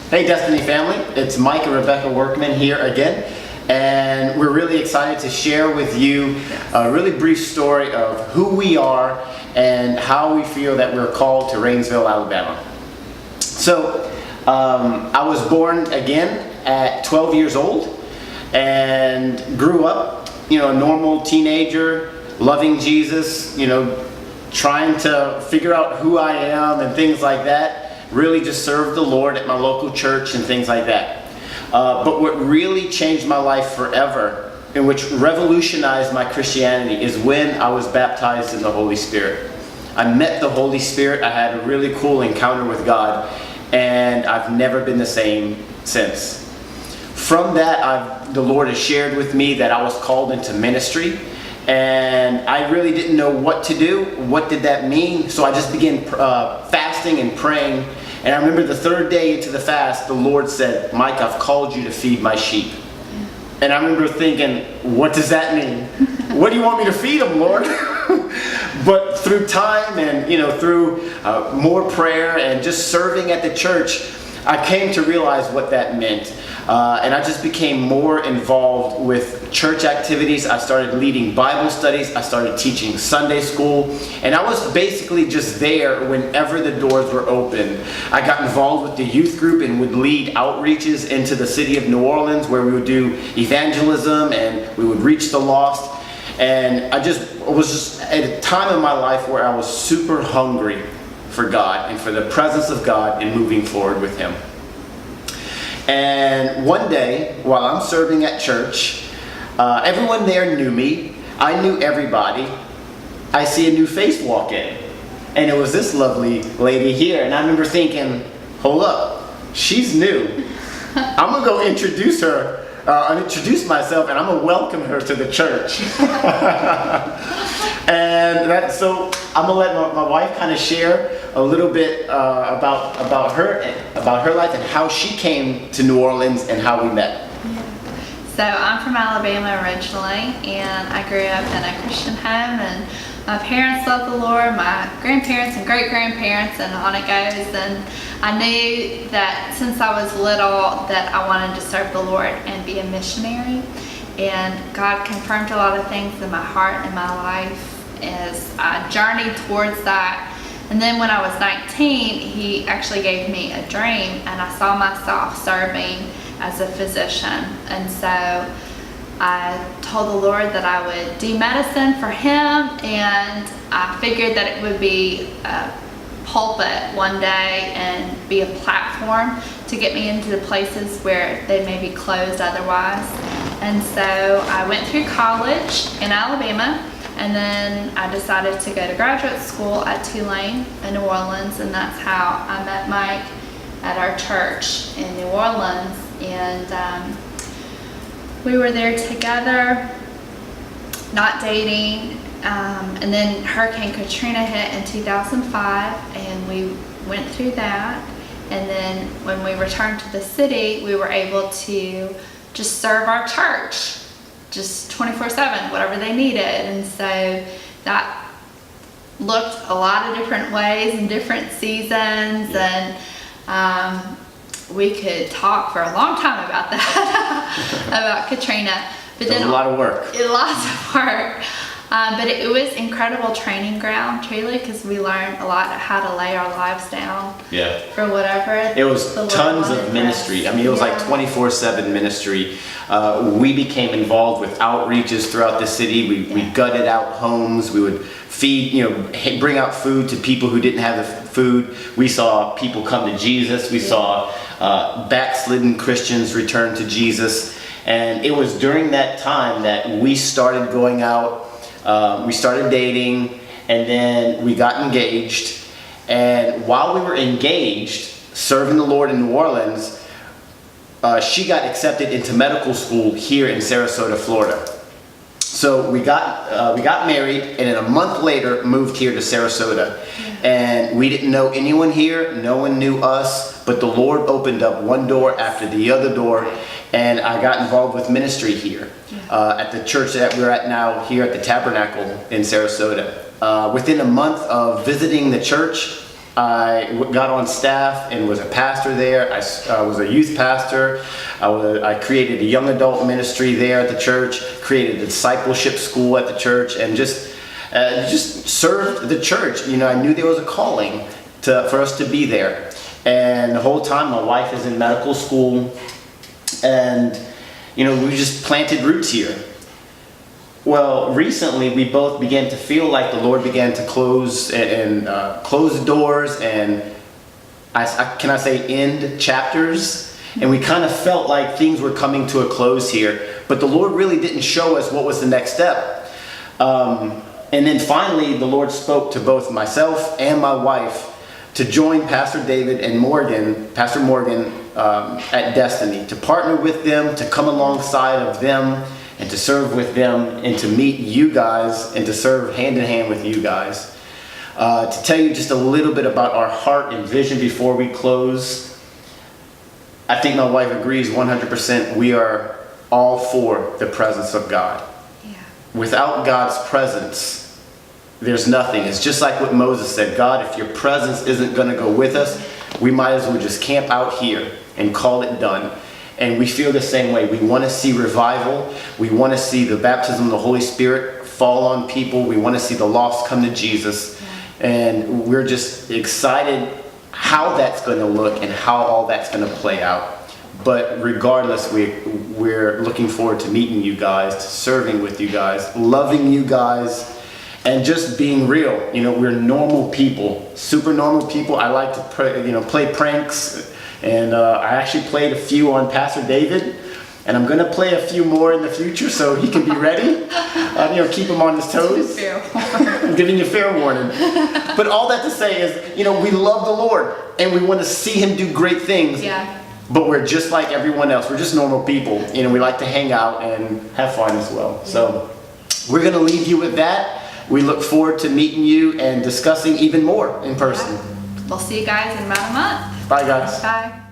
Hey Destiny family, it's Mike and Rebecca Workman here again, and we're really excited to share with you a really brief story of who we are and how we feel that we're called to Rainsville, Alabama. So, I was born again at 12 years old and grew up, a normal teenager, loving Jesus, trying to figure out who I am and things like that. Really just served the Lord at my local church and things like that. But what really changed my life forever, and which revolutionized my Christianity, is when I was baptized in the Holy Spirit. I met the Holy Spirit. I had a really cool encounter with God, and I've never been the same since. From that, the Lord has shared with me that I was called into ministry, and I really didn't know what to do. What did that mean? So I just began fasting and praying. And I remember the third day into the fast, the Lord said, "Mike, I've called you to feed my sheep." And I remember thinking, what does that mean? What do you want me to feed them, Lord? But through time and through more prayer and just serving at the church, I came to realize what that meant. And I just became more involved with church activities. I started leading Bible studies. I started teaching Sunday school. And I was basically just there whenever the doors were open. I got involved with the youth group and would lead outreaches into the city of New Orleans, where we would do evangelism and we would reach the lost. And I was just at a time in my life where I was super hungry for God and for the presence of God and moving forward with Him. And one day, while I'm serving at church, everyone there knew me. I knew everybody. I see a new face walk in. And it was this lovely lady here. And I remember thinking, hold up, she's new. I'm going to go introduce her, introduce myself, and I'm going to welcome her to the church. So I'm going to let my wife kind of share a little bit about her life and how she came to New Orleans and how we met. So I'm from Alabama originally, and I grew up in a Christian home, and my parents loved the Lord, my grandparents and great-grandparents, and on it goes. And I knew that since I was little that I wanted to serve the Lord and be a missionary. And God confirmed a lot of things in my heart and my life as I journeyed towards that. And then when I was 19, He actually gave me a dream, and I saw myself serving as a physician. And so I told the Lord that I would do medicine for Him, and I figured that it would be a pulpit one day and be a platform to get me into the places where they may be closed otherwise. And so I went through college in Alabama, and then I decided to go to graduate school at Tulane in New Orleans, and that's how I met Mike at our church in New Orleans. And we were there together, not dating, and then Hurricane Katrina hit in 2005, and we went through that. And then when we returned to the city, we were able to just serve our church just 24/7, whatever they needed. And so that looked a lot of different ways in different seasons. And we could talk for a long time about that, about Katrina. But then a lot of work. Lots of work. But it was incredible training ground, truly, because we learned a lot of how to lay our lives down for whatever. It was tons of ministry. I mean, it was like 24/7 ministry. We became involved with outreaches throughout the city. We gutted out homes. We would feed, bring out food to people who didn't have the food. We saw people come to Jesus. We saw backslidden Christians return to Jesus. And it was during that time that we started going out. We started dating, and then we got engaged. And while we were engaged, serving the Lord in New Orleans, she got accepted into medical school here in Sarasota, Florida. So we got married, and then a month later moved here to Sarasota. And we didn't know anyone here. No one knew us, but the Lord opened up one door after the other door, and I got involved with ministry here at the church that we're at now, here at the Tabernacle in Sarasota. Within a month of visiting the church, got on staff and was a pastor there. I was a youth pastor. I created a young adult ministry there at the church, created a discipleship school at the church, and just served the church. You know, I knew there was a calling for us to be there. And the whole time my wife is in medical school, and you know, we just planted roots here. Well, recently we both began to feel like the Lord began to close doors and can I say end chapters, and we kind of felt like things were coming to a close here, but the Lord really didn't show us what was the next step. And then finally the Lord spoke to both myself and my wife to join Pastor David and Pastor Morgan at Destiny, to partner with them, to come alongside of them, and to serve with them, and to meet you guys, and to serve hand in hand with you guys. To tell you just a little bit about our heart and vision before we close, I think my wife agrees 100%. We are all for the presence of God. Yeah. Without God's presence, there's nothing. It's just like what Moses said, God, if your presence isn't going to go with us, we might as well just camp out here and call it done. And we feel the same way. We want to see revival. We want to see the baptism of the Holy Spirit fall on people. We want to see the lost come to Jesus. And we're just excited how that's going to look and how all that's going to play out. But regardless, we're looking forward to meeting you guys, to serving with you guys, loving you guys, and just being real. You know, we're normal people, super normal people. I like to play pranks. And I actually played a few on Pastor David, and I'm going to play a few more in the future so he can be ready. Keep him on his toes. I'm giving you fair warning. But all that to say is, we love the Lord, and we want to see him do great things. Yeah. But we're just like everyone else. We're just normal people. We like to hang out and have fun as well. Yeah. So we're going to leave you with that. We look forward to meeting you and discussing even more in person. We'll see you guys in about a month. Bye, guys. Bye.